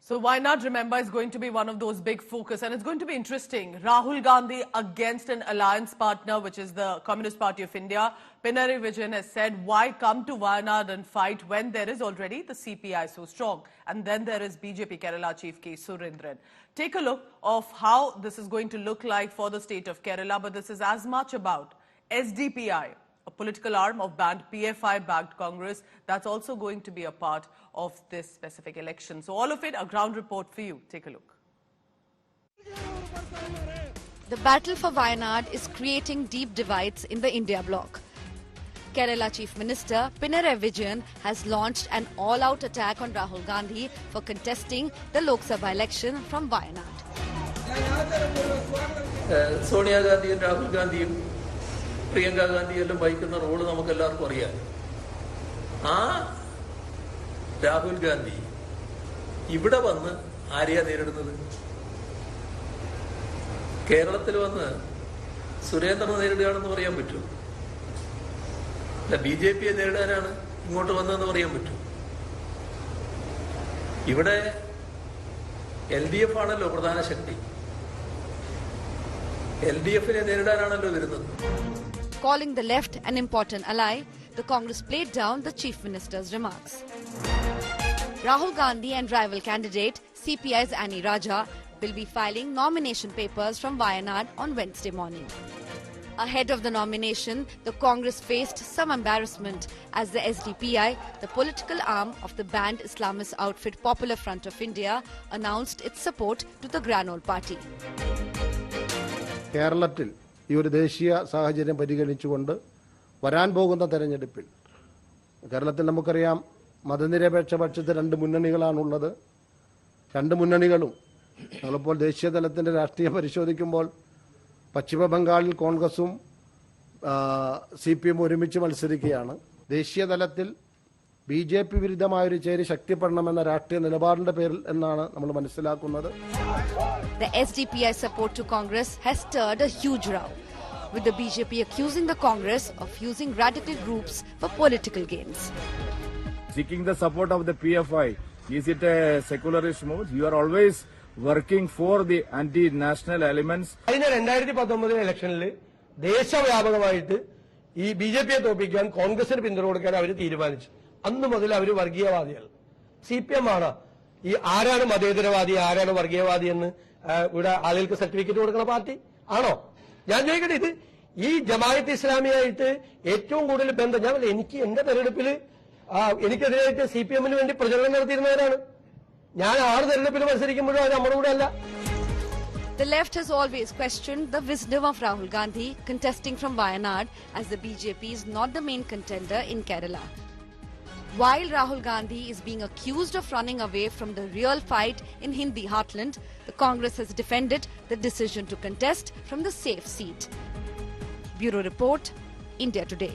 So Wayanad, remember, is going to be one of those big focus, and it's going to be interesting. Rahul Gandhi against an alliance partner, which is the Communist Party of India. Pinarayi Vijayan has said, why come to Wayanad and fight when there is already the CPI so strong? And then there is BJP Kerala Chief K. Surendran. Take a look of how this is going to look like for the state of Kerala, but this is as much about SDPI, a political arm of banned PFI-backed Congress that's also going to be a part of this specific election. So all of it, a ground report for you. Take a look. The battle for Wayanad is creating deep divides in the India bloc. Kerala Chief Minister Pinarayi Vijayan has launched an all-out attack on Rahul Gandhi for contesting the Lok Sabha election from Wayanad. Sonia Gandhi and Rahul Gandhi, Priyanka Gandhi എല്ലാം വഹിക്കുന്ന role നമുക്ക് എല്ലാവർക്കും അറിയാം. രാഹുൽ ഗാന്ധി ഇവിടെ വന്ന് ആരെയാ നേരിടുന്നത്? കേരളത്തിൽ വന്ന് സുരേന്ദ്രനെ നേരിടുകയാണെന്ന് പറയാൻ പറ്റും. അല്ല, ബിജെപിയെ നേരിടാനാണ് ഇങ്ങോട്ട് വന്നതെന്ന് പറയാൻ പറ്റും. ഇവിടെ LDF ആണല്ലോ പ്രധാന ശക്തി. LDFനെ നേരിടാനാണല്ലോ വരുന്നത്. Calling the left an important ally, the Congress played down the Chief Minister's remarks. Rahul Gandhi and rival candidate CPI's Annie Raja will be filing nomination papers from Wayanad on Wednesday morning. Ahead of the nomination, the Congress faced some embarrassment as the SDPI, the political arm of the banned Islamist outfit Popular Front of India, announced its support to the Granole Party. കേരളത്തിൽ ഈ ഒരു ദേശീയ സാഹചര്യം പരിഗണിച്ചുകൊണ്ട് വരാൻ പോകുന്ന തെരഞ്ഞെടുപ്പിൽ കേരളത്തിൽ നമുക്കറിയാം മതനിരപേക്ഷ പക്ഷത്ത് രണ്ട് മുന്നണികളാണുള്ളത്. രണ്ട് മുന്നണികളും നമ്മളിപ്പോൾ ദേശീയ തലത്തിന്റെ രാഷ്ട്രീയം പരിശോധിക്കുമ്പോൾ പശ്ചിമ ബംഗാളിൽ കോൺഗ്രസും CPM ഒരുമിച്ച് മത്സരിക്കുകയാണ്. ദേശീയ തലത്തിൽ BJP വിരുദ്ധമായൊരു ചേരി ശക്തിപ്പെടണമെന്ന രാഷ്ട്രീയ നിലപാടിന്റെ പേരിൽ എന്നാണ് നമ്മൾ മനസ്സിലാക്കുന്നത്. The SDPI support to Congress has stirred a huge row, with the BJP accusing the Congress of using radical groups for political gains. Seeking the support of the PFI, is it a secularist move? You are always working for the anti-national elements. കഴിഞ്ഞ 2019 ഇലക്ഷനിൽ ദേശവ്യാപകമായിട്ട് ഈ BJPയെ തോൽപ്പിക്കാൻ കോൺഗ്രസിന് പിന്തുണ കൊടുക്കാൻ അവർ തീരുമാനിച്ചു. അന്ന് മുതൽ അവർ വർഗീയവാദികൾ. CPM ആണ് ഈ ആരാണ് മതേതരവാദി ആരാണ് വർഗീയവാദി എന്ന് ഇവിടെ ആളുകൾക്ക് സർട്ടിഫിക്കറ്റ് കൊടുക്കുന്ന പാർട്ടി ആണോ? ഞാൻ ചോദിക്കട്ടെ, ഇത് ഈ ജമാഅത്ത് ഇസ്ലാമിയായിട്ട് ഏറ്റവും കൂടുതൽ ബന്ധം, ഞാൻ എനിക്ക് എന്റെ തെരഞ്ഞെടുപ്പിൽ എനിക്കെതിരായിട്ട് CPMന് വേണ്ടി പ്രചരണം നടത്തിയിരുന്നവരാണ്. ഞാൻ 6 തെരഞ്ഞെടുപ്പിൽ മത്സരിക്കുമ്പോഴും അത് നമ്മുടെ കൂടെ അല്ല. The left has always questioned the wisdom of Rahul Gandhi contesting from Wayanad, as the BJP is not the main contender in Kerala. While Rahul Gandhi is being accused of running away from the real fight in Hindi heartland, the Congress has defended the decision to contest from the safe seat. Bureau Report, India Today.